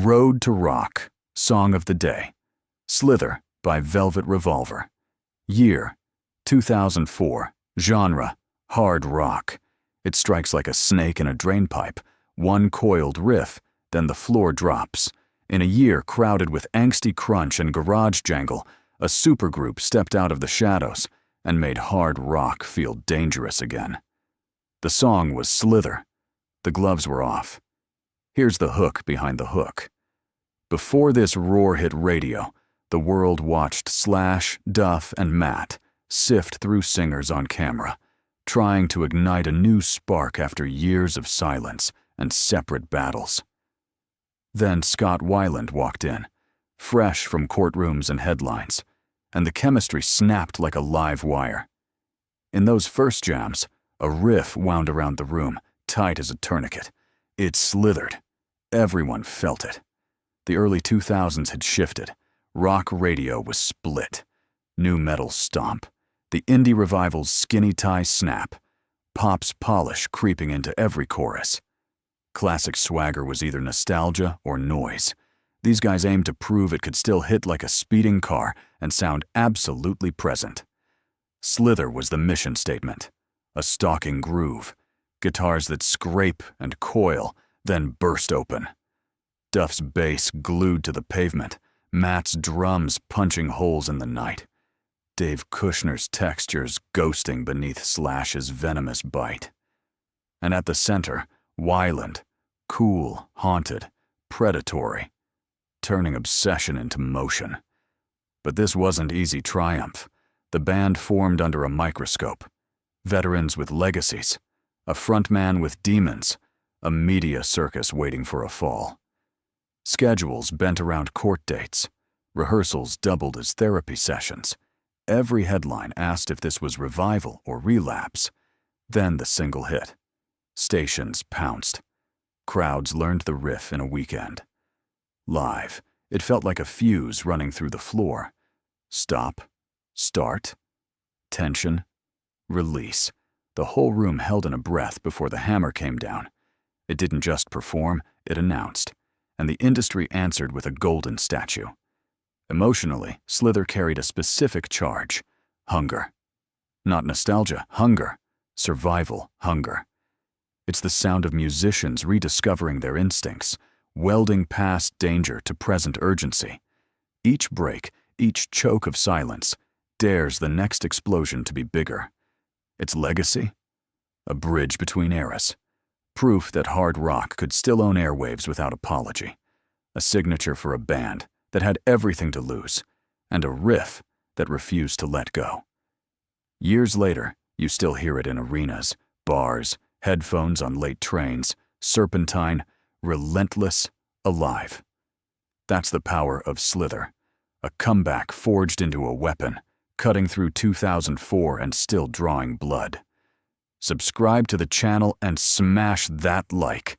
Road to Rock, Song of the Day. Slither by Velvet Revolver. Year, 2004. Genre, hard rock. It strikes like a snake in a drainpipe. One coiled riff, then the floor drops. In a year crowded with angsty crunch and garage jangle, a supergroup stepped out of the shadows and made hard rock feel dangerous again. The song was Slither. The gloves were off. Here's the hook behind the hook. Before this roar hit radio, the world watched Slash, Duff, and Matt sift through singers on camera, trying to ignite a new spark after years of silence and separate battles. Then Scott Weiland walked in, fresh from courtrooms and headlines, and the chemistry snapped like a live wire. In those first jams, a riff wound around the room, tight as a tourniquet. It slithered. Everyone felt it. The early 2000s had shifted. Rock radio was split. Nu metal stomp. The indie revival's skinny tie snap. Pop's polish creeping into every chorus. Classic swagger was either nostalgia or noise. These guys aimed to prove it could still hit like a speeding car and sound absolutely present. Slither was the mission statement. A stalking groove. Guitars that scrape and coil, then burst open. Duff's bass glued to the pavement, Matt's drums punching holes in the night. Dave Kushner's textures ghosting beneath Slash's venomous bite. And at the center, Weiland, cool, haunted, predatory, turning obsession into motion. But this wasn't easy triumph. The band formed under a microscope. Veterans with legacies, a frontman with demons, a media circus waiting for a fall. Schedules bent around court dates. Rehearsals doubled as therapy sessions. Every headline asked if this was revival or relapse. Then the single hit. Stations pounced. Crowds learned the riff in a weekend. Live, it felt like a fuse running through the floor. Stop, start, tension, release. The whole room held in a breath before the hammer came down. It didn't just perform, it announced. And the industry answered with a golden statue. Emotionally, Slither carried a specific charge. Hunger. Not nostalgia, hunger. Survival, hunger. It's the sound of musicians rediscovering their instincts, welding past danger to present urgency. Each break, each choke of silence, dares the next explosion to be bigger. Its legacy? A bridge between eras. Proof that hard rock could still own airwaves without apology. A signature for a band that had everything to lose, and a riff that refused to let go. Years later, you still hear it in arenas, bars, headphones on late trains, serpentine, relentless, alive. That's the power of Slither, a comeback forged into a weapon, cutting through 2004 and still drawing blood. Subscribe to the channel and smash that like.